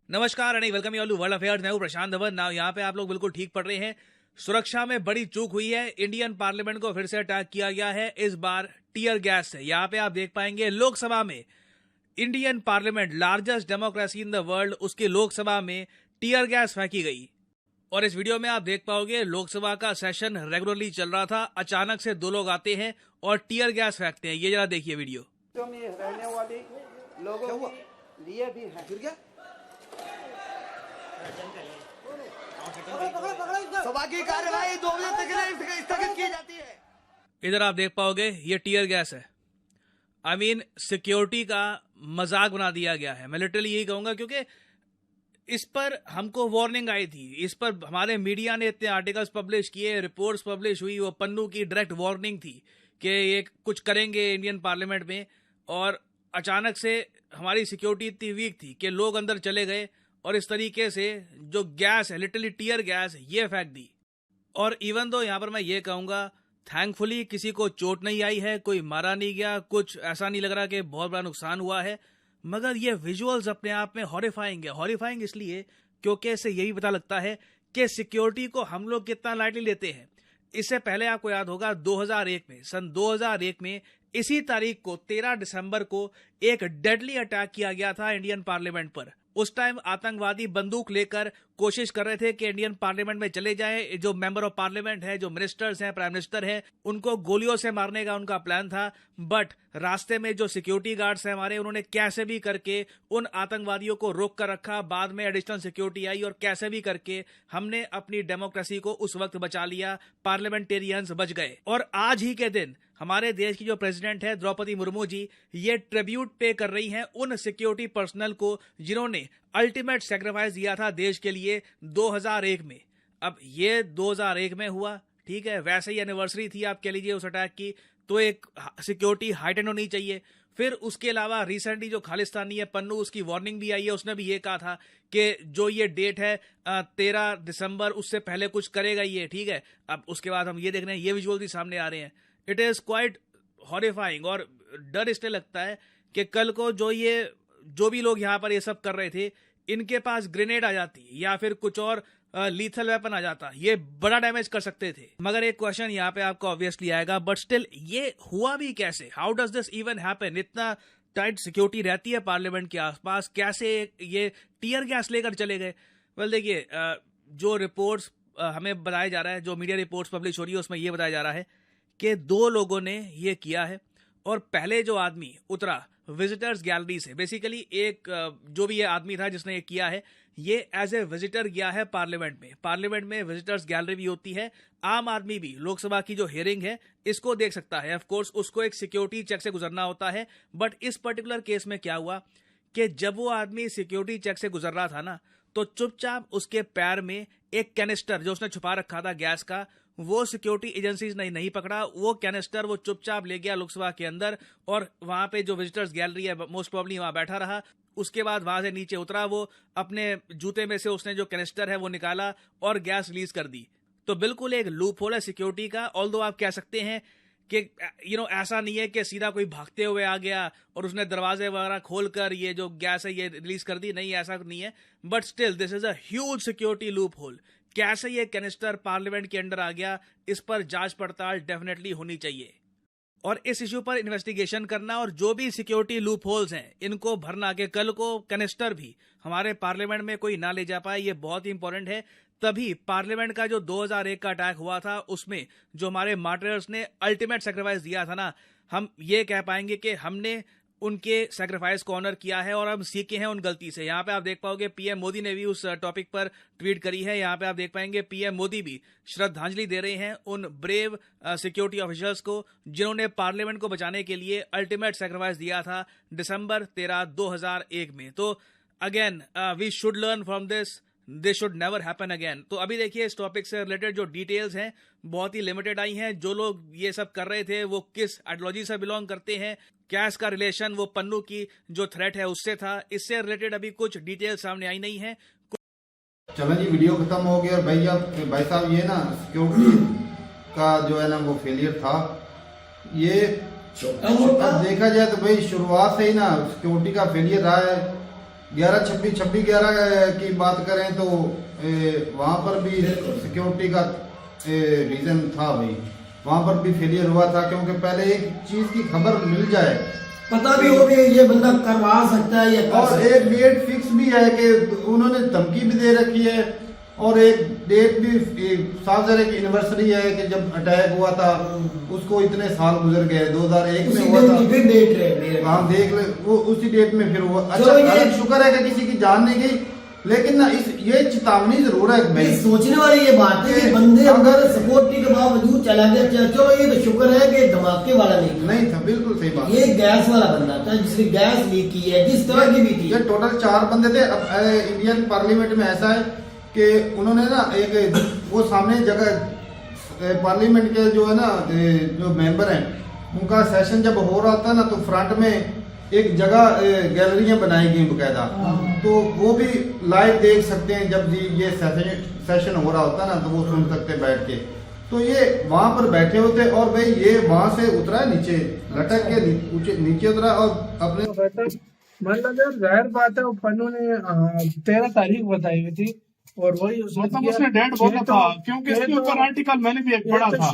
नमस्कार and welcome you all to world affairs. मैं हूं प्रशांत धवन। नाउ यहाँ पे आप लोग बिल्कुल ठीक पढ़ रहे हैं। सुरक्षा में बड़ी चूक हुई है। इंडियन पार्लियामेंट को फिर से अटैक किया गया है, इस बार टीयर गैस से। यहाँ पे आप देख पाएंगे लोकसभा में, Indian parliament largest democracy in the world, उसकी लोकसभा में टीयर गैस फेंकी गई। और इस वीडियो में आप देख पाओगे लोकसभा का सेशन रेगुलरली चल रहा था, अचानक से दो लोग आते हैं और टीयर गैस फेंकते हैं। ये जरा देखिए वीडियो। रहने वाले लोगों के लिए भी है। फिर क्या सभा की कार्यवाही 2 बजे तक स्थगित की जाती है। इधर आप देख पाओगे ये टीयर गैस है। आई मीन सिक्योरिटी का मजाक बना दिया गया है। मैं लिटरली यही कहूंगा, क्योंकि इस पर हमको वार्निंग आई थी, इस पर हमारे मीडिया ने इतने आर्टिकल्स पब्लिश किए, रिपोर्ट्स पब्लिश हुई, वो पन्नू की डायरेक्ट वार्निंग थी कि ये कुछ करेंगे इंडियन पार्लियामेंट में। और अचानक से हमारी सिक्योरिटी इतनी वीक थी कि लोग अंदर चले गए और इस तरीके से जो गैस है, लिटरली टीयर गैस, ये फेंक दी। और इवन दो यहाँ पर मैं ये कहूंगा, थैंकफुली किसी को चोट नहीं आई है, कोई मारा नहीं गया, कुछ ऐसा नहीं लग रहा कि बहुत बड़ा नुकसान हुआ है। मगर ये विजुअल्स अपने आप में हॉरिफाइंग है। हॉरिफाइंग इसलिए क्योंकि इससे यही पता लगता है कि सिक्योरिटी को हम लोग कितना लाइटली लेते हैं। इससे पहले आपको याद होगा 2001 में, सन 2001 में इसी तारीख को 13 दिसंबर को एक डेडली अटैक किया गया था इंडियन पार्लियामेंट पर। उस टाइम आतंकवादी बंदूक लेकर कोशिश कर रहे थे कि इंडियन पार्लियामेंट में चले जाएं। जो मेंबर ऑफ पार्लियामेंट है, जो मिनिस्टर्स हैं, प्राइम मिनिस्टर हैं, उनको गोलियों से मारने का उनका प्लान था। बट रास्ते में जो सिक्योरिटी गार्ड्स हैं हमारे, उन्होंने कैसे भी करके उन आतंकवादियों को रोक कर रखा। बाद में एडिशनल सिक्योरिटी आई और कैसे भी करके हमने अपनी डेमोक्रेसी को उस वक्त बचा लिया। पार्लियामेंटेरियंस बच गए। और आज ही के दिन हमारे देश की जो प्रेसिडेंट है द्रौपदी मुर्मू जी, ये ट्रिब्यूट पे कर रही हैं उन सिक्योरिटी पर्सनल को जिन्होंने अल्टीमेट सेक्रीफाइस दिया था देश के लिए 2001 में। अब ये 2001 में हुआ, ठीक है, वैसे ही एनिवर्सरी थी आप कह लीजिए उस अटैक की, तो एक सिक्योरिटी हाइटेंड होनी चाहिए। फिर उसके अलावा रिसेंटली जो खालिस्तानी है पन्नू, उसकी वार्निंग भी आई है। उसने भी ये कहा था कि जो ये डेट है 13 दिसंबर, उससे पहले कुछ करेगा ये, ठीक है। अब उसके बाद हम ये देख रहे हैं, ये विजुअल भी सामने आ रहे हैं। It is quite horrifying. और डर इसलिए लगता है कि कल को जो भी लोग यहाँ पर ये सब कर रहे थे, इनके पास ग्रेनेड आ जाती या फिर कुछ और लीथल वेपन आ जाता, ये बड़ा डैमेज कर सकते थे। मगर एक क्वेश्चन यहाँ पे आपको ऑब्वियसली आएगा, बट स्टिल ये हुआ भी कैसे? How does this even happen? इतना टाइट सिक्योरिटी रहती है पार्लियामेंट के आसपास, कैसे ये टीयर गैस लेकर चले गए? वेल देखिए, जो रिपोर्ट्स हमें बताया जा रहा है, जो मीडिया रिपोर्ट्स पब्लिश हो रही है, उसमें ये बताया जा रहा है कि 2 लोगों ने ये किया है। और पहले जो आदमी उतरा विजिटर्स गैलरी से, बेसिकली एक जो भी ये आदमी था जिसने ये किया है, ये एज ए विजिटर गया है पार्लियामेंट में। पार्लियामेंट में विजिटर्स गैलरी भी होती है। आम आदमी भी लोकसभा की जो हियरिंग है इसको देख सकता है। ऑफ कोर्स उसको एक सिक्योरिटी चेक से गुजरना होता है। बट इस पर्टिकुलर केस में क्या हुआ कि जब वो आदमी सिक्योरिटी चेक से गुजर रहा था ना, तो चुपचाप उसके पैर में एक कैनिस्टर जो उसने छुपा रखा था गैस का, वो सिक्योरिटी एजेंसीज ने नहीं पकड़ा। वो कैनिस्टर वो चुपचाप ले गया लोकसभा के अंदर और वहां पे जो विजिटर्स गैलरी है मोस्ट प्रोबेबली वहां बैठा रहा। उसके बाद वहां से नीचे उतरा, वो अपने जूते में से उसने जो कैनिस्टर है वो निकाला और गैस रिलीज कर दी। तो बिल्कुल एक लूप होल है सिक्योरिटी का। ऑल्दो आप कह सकते हैं कि ऐसा नहीं है कि सीधा कोई भागते हुए आ गया और उसने दरवाजे वगैरह खोलकर ये जो गैस है ये रिलीज कर दी, नहीं, ऐसा नहीं है। But still this is a huge security loop hole. कैसे ये कैनिस्टर पार्लियामेंट के अंदर आ गया, इस पर जांच पड़ताल डेफिनेटली होनी चाहिए और इस इश्यू पर इन्वेस्टिगेशन करना, और जो भी सिक्योरिटी लूप होल्स हैं इनको भरना, के कल को कैनिस्टर भी हमारे पार्लियामेंट में कोई ना ले जा पाए, ये बहुत ही इंपॉर्टेंट है। तभी पार्लियामेंट का जो 2001 का अटैक हुआ था, उसमें जो हमारे मार्टियर्स ने अल्टीमेट सेक्रीफाइस दिया था ना, हम ये कह पाएंगे कि हमने उनके सेक्रीफाइस को ऑनर किया है और हम सीखे हैं उन गलती से। यहाँ पे आप देख पाओगे पीएम मोदी ने भी उस टॉपिक पर ट्वीट करी है। यहाँ पे आप देख पाएंगे पीएम मोदी भी श्रद्धांजलि दे रहे हैं उन ब्रेव सिक्योरिटी ऑफिसर्स को जिन्होंने पार्लियामेंट को बचाने के लिए अल्टीमेट सेक्रीफाइस दिया था दिसंबर 13, 2001 में। तो again we should learn from this should never happen again. तो अभी देखिए इस टॉपिक से रिलेटेड जो डिटेल्स हैं बहुत ही लिमिटेड आई हैं। जो लोग ये सब कर रहे थे वो किस आइडियोलॉजी से बिलोंग करते हैं, क्या इसका रिलेशन वो पन्नू की जो थ्रेट है उससे था, इससे रिलेटेड अभी कुछ डिटेल सामने आई नहीं है। चलो जी, वीडियो खत्म हो गया। भाई साहब ये ना सिक्योरिटी का जो है ना वो फेलियर था। ये अब देखा जाए तो भाई शुरुआत से ही ना सिक्योरिटी का फेलियर रहा है। 11 की बात करें तो वहाँ पर भी सिक्योरिटी का रीजन था भाई, वहाँ पर भी फेलियर हुआ था, क्योंकि पहले एक चीज की खबर मिल जाए, पता भी हो भी ये बंदा करवा सकता है या और एक डेट फिक्स भी है कि उन्होंने धमकी भी दे रखी है, और एक डेट भी साफ जरा की एनिवर्सरी है कि जब अटैक हुआ था उसको इतने साल गुजर गए, 2001 में हुआ था। फिर डेट रहे हाँ देख ले, वो उसी डेट में फिर हुआ। अच्छा चलो ये शुक्र है कि किसी की जान नहीं गई, लेकिन ना ये चेतावनी जरूर है भाई। सोचने वाली ये बात है कि बंदे अगर सिक्योरिटी के बावजूद चला गया, चलो ये तो शुक्र है कि धमाके वाला नहीं था, बिल्कुल सही बात। ये गैस वाला बंदा था जिसने गैस लीक की है, जिस तरह की भी थी। ये टोटल 4 बंदे थे। अब इंडियन पार्लियामेंट में ऐसा है कि उन्होंने ना एक वो सामने जगह पार्लियामेंट के जो है ना जो मेंबर हैं उनका सेशन जब हो रहा था ना, तो फ्रंट में एक जगह गैलरियां बनाई गई बकायदा, तो वो भी लाइव देख सकते हैं। जब ये सेशन हो रहा होता ना तो वो सुन सकते बैठ के। तो ये वहां पर बैठे होते, और भाई ये वहां से उतरा नीचे, लटक के नीचे उतरा और अपने मतलब यार जाहिर बात है वो पन्नू ने 13 तारीख बताई हुई थी, और वही मतलब उसने डेट बोला था, क्योंकि इसके ऊपर आर्टिकल मैंने भी एक पढ़ा था,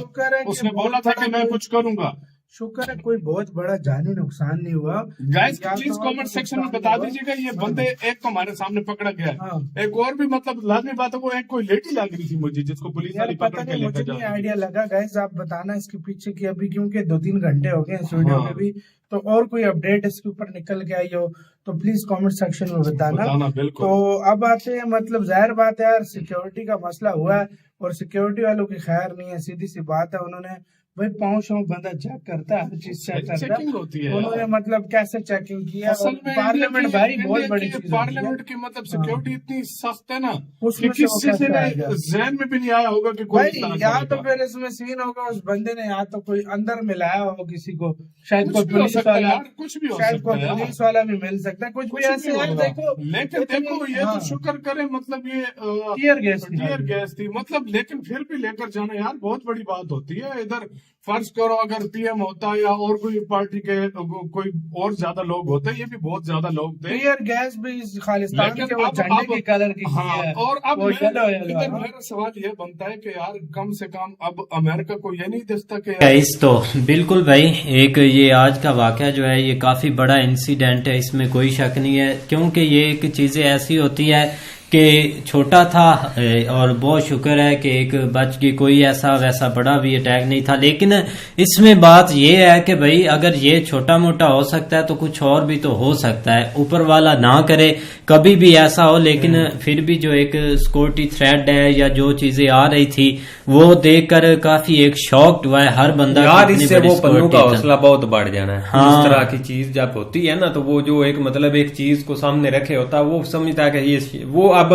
उसने बोला था कि मैं कुछ करूंगा। शुक्र है कोई बहुत बड़ा जानी नुकसान नहीं हुआ। गाइस प्लीज कमेंट सेक्शन में बता दीजिएगा ये बंदे, एक तो हमारे सामने पकड़ा गया है, हाँ। एक और भी मतलब लाजमी बात है, वो एक कोई लेडी लग रही थी मुझे जिसको पुलिस वाली पता पकड़ के नहीं, लेकर मुझे जा नहीं आइडिया लगा। गाइस आप बताना इसके पीछे की अभी, क्योंकि 2-3 घंटे हो गए इस वीडियो में भी, तो और कोई अपडेट इसके ऊपर निकल के आई हो तो प्लीज कमेंट सेक्शन में बताना। बिल्कुल। तो अब आते हैं, मतलब जाहिर बात है यार सिक्योरिटी का मसला हुआ है और सिक्योरिटी वालों की खैर नहीं है, सीधी सी बात है। उन्होंने भाई 5 बंदा चेक करता है, हर चीज चेक करता चेकिंग होती है। उन्होंने मतलब कैसे चेकिंग किया। असल में पार्लियामेंट भाई बहुत बड़ी चीज पार्लियामेंट की मतलब सिक्योरिटी इतनी सख्त है ना उसमें कि किसी से जहन में भी नहीं आया होगा कि कोई भाई, या तो फिर इसमें सीन होगा उस बंदे ने या तो कोई अंदर मिलाया हो किसी को, शायद कोई पुलिस वाला, कुछ भी हो शायद सकता कोई है, पुलिस वाला भी मिल सकता है, कुछ भी ऐसे है। देखो लेकिन देखो ये तो शुक्र करे, मतलब ये टीयर गैस थी, मतलब लेकिन फिर भी लेकर जाना यार बहुत बड़ी बात होती है। इधर फर्ज करो अगर पीएम होता या और कोई पार्टी के कोई और ज्यादा लोग होते, ये भी बहुत ज्यादा लोग थे। टीयर गैस भी खालिस्तान के वो झंडे के कलर की हाँ, है। और अब इधर मेरा सवाल ये बनता है कि यार कम से कम अब अमेरिका को ये नहीं दिखता कि गाइस तो बिल्कुल भाई, एक ये आज का वाकया जो है ये काफी बड़ा इंसिडेंट है, इसमें कोई शक नहीं है, क्योंकि ये एक चीजें ऐसी होती है कि छोटा था और बहुत शुक्र है कि एक बच गई, कोई ऐसा वैसा बड़ा भी अटैक नहीं था। लेकिन इसमें बात यह है कि भाई अगर ये छोटा मोटा हो सकता है तो कुछ और भी तो हो सकता है, ऊपर वाला ना करे कभी भी ऐसा हो। लेकिन फिर भी जो एक सिक्योरिटी थ्रेट है या जो चीजें आ रही थी वो देखकर काफी एक शॉक्ड हुआ है हर बंदा यार। इससे वो पन्नू का हौसला बहुत बढ़ जाना है। हाँ। इस तरह की चीज जब होती है ना तो वो जो एक मतलब एक चीज को सामने रखे होता है, वो समझता है कि ये वो अब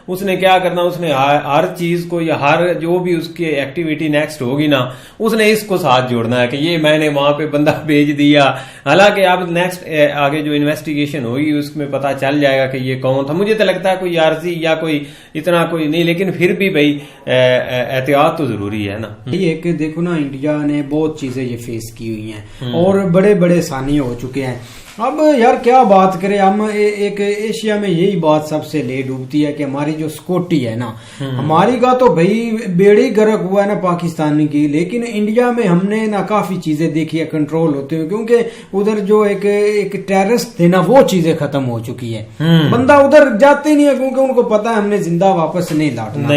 उसने क्या करना, उसने हर चीज को या हर जो भी उसकी एक्टिविटी नेक्स्ट होगी ना उसने इसको साथ जोड़ना है कि ये मैंने वहां पे बंदा भेज दिया। हालांकि अब नेक्स्ट आगे जो इन्वेस्टिगेशन होगी उसमें पता चल जाएगा कि ये कौन था। मुझे तो लगता है कोई आरजी या कोई इतना कोई नहीं, लेकिन फिर भी भाई एहतियात तो जरूरी है ना। एक देखो ना, इंडिया ने बहुत चीजें ये फेस की हुई हैं और बड़े बड़े सानी हो चुके हैं। अब यार क्या बात करें हम, एक एशिया में यही बात सबसे ले डूबती है कि हमारी जो सिक्योरिटी है ना, हमारी का तो भाई बेड़ी गर्क हुआ है ना पाकिस्तानी की, लेकिन इंडिया में हमने ना काफी चीजें देखी है कंट्रोल होते हुए, क्योंकि उधर जो एक टेररिस्ट थे ना वो चीजें खत्म हो चुकी है। बंदा उधर जाते नहीं है क्योंकि उनको पता है हमने जिंदा वापस नहीं लौटना।